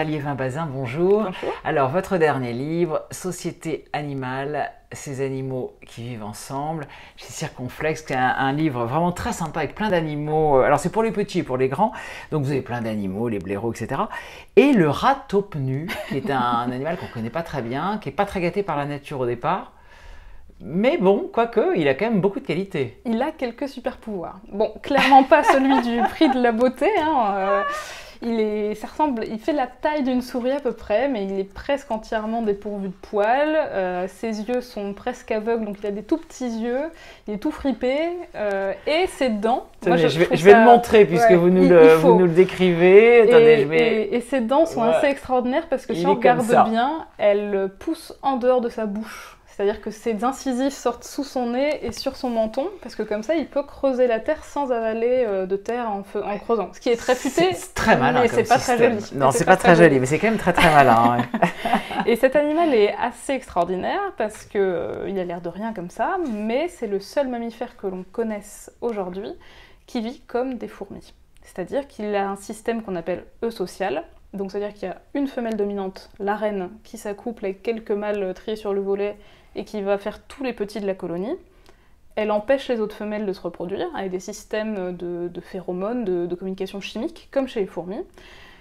Liévin Bazin, bonjour. Bonjour. Alors, votre dernier livre, Société animale, ces animaux qui vivent ensemble, chez Circonflexe, qui est un livre vraiment très sympa avec plein d'animaux. Alors, c'est pour les petits et pour les grands, donc vous avez plein d'animaux, les blaireaux, etc. Et le rat taupe-nu, qui est un animal qu'on ne connaît pas très bien, qui n'est pas très gâté par la nature au départ. Mais bon, quoique, il a quand même beaucoup de qualités. Il a quelques super pouvoirs. Bon, clairement pas celui du prix de la beauté. Il fait la taille d'une souris à peu près, mais il est presque entièrement dépourvu de poils. Ses yeux sont presque aveugles, donc il a des tout petits yeux. Il est tout fripé. Et ses dents... Tenez, je vais le montrer, puisque vous nous le décrivez. Attendez, et ses dents sont assez extraordinaires, parce que si on regarde bien, elles poussent en dehors de sa bouche. C'est-à-dire que ses incisives sortent sous son nez et sur son menton, parce que comme ça, il peut creuser la terre sans avaler de terre en creusant. Ce qui est très futé, c'est très malin, mais c'est pas très joli. Non, c'est pas très joli, mais c'est quand même très très malin. Ouais. Et cet animal est assez extraordinaire, parce qu'il a l'air de rien comme ça, mais c'est le seul mammifère que l'on connaisse aujourd'hui qui vit comme des fourmis. C'est-à-dire qu'il a un système qu'on appelle eusocial. Donc c'est-à-dire qu'il y a une femelle dominante, la reine, qui s'accouple avec quelques mâles triés sur le volet et qui va faire tous les petits de la colonie. Elle empêche les autres femelles de se reproduire avec des systèmes de phéromones, de communication chimique, comme chez les fourmis.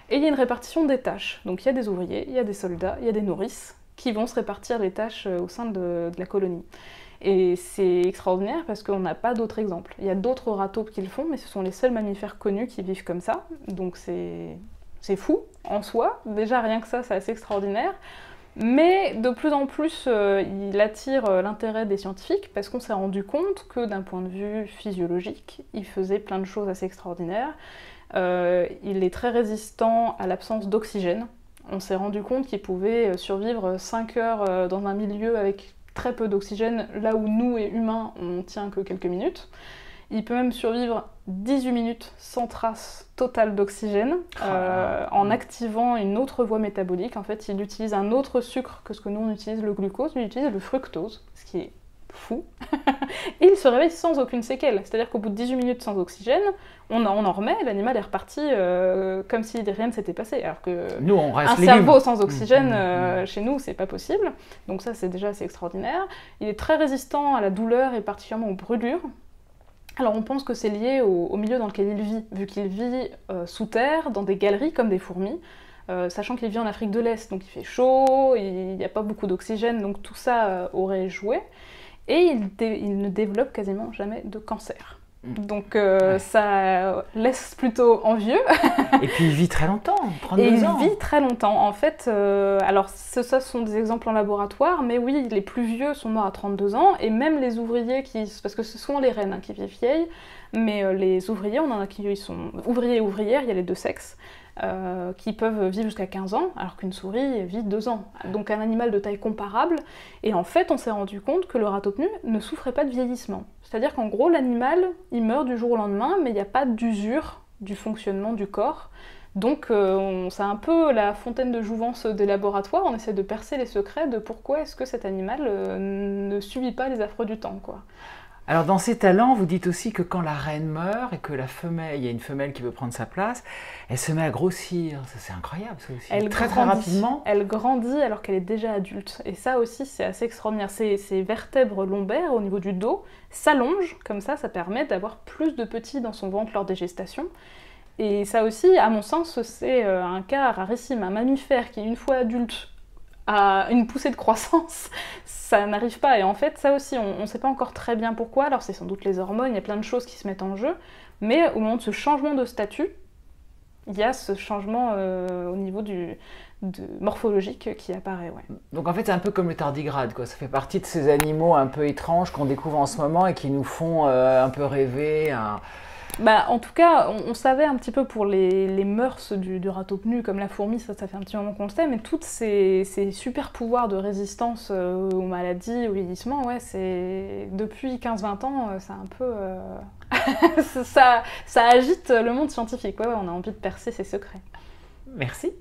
Et il y a une répartition des tâches. Donc il y a des ouvriers, il y a des soldats, il y a des nourrices qui vont se répartir les tâches au sein de la colonie. Et c'est extraordinaire parce qu'on n'a pas d'autres exemples. Il y a d'autres rats-taupes qui le font, mais ce sont les seuls mammifères connus qui vivent comme ça. Donc c'est fou en soi, déjà rien que ça c'est assez extraordinaire, mais de plus en plus il attire l'intérêt des scientifiques parce qu'on s'est rendu compte que d'un point de vue physiologique, il faisait plein de choses assez extraordinaires. Il est très résistant à l'absence d'oxygène. On s'est rendu compte qu'il pouvait survivre 5 heures dans un milieu avec très peu d'oxygène, là où nous, humains, on tient que quelques minutes. Il peut même survivre 18 minutes sans trace totale d'oxygène en activant une autre voie métabolique. En fait, il utilise un autre sucre que ce que nous on utilise, le glucose, lui il utilise le fructose, ce qui est fou. Et il se réveille sans aucune séquelle. C'est-à-dire qu'au bout de 18 minutes sans oxygène, on en remet, l'animal est reparti comme si rien ne s'était passé. Alors que nous, on reste un cerveau sans oxygène, chez nous, c'est pas possible. Donc ça, c'est déjà assez extraordinaire. Il est très résistant à la douleur et particulièrement aux brûlures. Alors on pense que c'est lié au milieu dans lequel il vit, vu qu'il vit sous terre, dans des galeries comme des fourmis, sachant qu'il vit en Afrique de l'Est, donc il fait chaud, il n'y a pas beaucoup d'oxygène, donc tout ça aurait joué, et il ne développe quasiment jamais de cancer. Donc ça laisse plutôt envieux. Et puis il vit très longtemps, 32 et ans. Il vit très longtemps. En fait, alors ça sont des exemples en laboratoire, mais oui, les plus vieux sont morts à 32 ans, et même les ouvriers parce que ce sont les reines qui vivent vieilles, mais les ouvriers, on en a qui sont ouvriers et ouvrières, il y a les deux sexes, qui peuvent vivre jusqu'à 15 ans, alors qu'une souris vit 2 ans. Donc un animal de taille comparable, et en fait on s'est rendu compte que le rat taupe-nu ne souffrait pas de vieillissement. C'est-à-dire qu'en gros l'animal, il meurt du jour au lendemain, mais il n'y a pas d'usure du fonctionnement du corps. Donc c'est un peu la fontaine de jouvence des laboratoires, on essaie de percer les secrets de pourquoi est-ce que cet animal ne subit pas les affres du temps, quoi. Alors dans ces talents, vous dites aussi que quand la reine meurt et que la femelle, il y a une femelle qui veut prendre sa place, elle se met à grossir. Ça c'est incroyable ça aussi. Très rapidement. Elle grandit alors qu'elle est déjà adulte. Et ça aussi c'est assez extraordinaire. Ses vertèbres lombaires au niveau du dos s'allongent, comme ça permet d'avoir plus de petits dans son ventre lors des gestations. Et ça aussi, à mon sens, c'est un cas rarissime. Un mammifère qui, une fois adulte, a une poussée de croissance, ça n'arrive pas. Et en fait, ça aussi, on ne sait pas encore très bien pourquoi. Alors c'est sans doute les hormones, il y a plein de choses qui se mettent en jeu. Mais au moment de ce changement de statut, il y a ce changement au niveau morphologique qui apparaît. Ouais. Donc en fait, c'est un peu comme le tardigrade, quoi. Ça fait partie de ces animaux un peu étranges qu'on découvre en ce moment et qui nous font un peu rêver. En tout cas, on savait un petit peu pour les mœurs du rat taupe-nu, comme la fourmi, ça fait un petit moment qu'on le sait, mais tous ces super pouvoirs de résistance aux maladies, au vieillissement, ouais, c'est depuis 15-20 ans, c'est un peu... ça agite le monde scientifique, ouais, on a envie de percer ses secrets. Merci.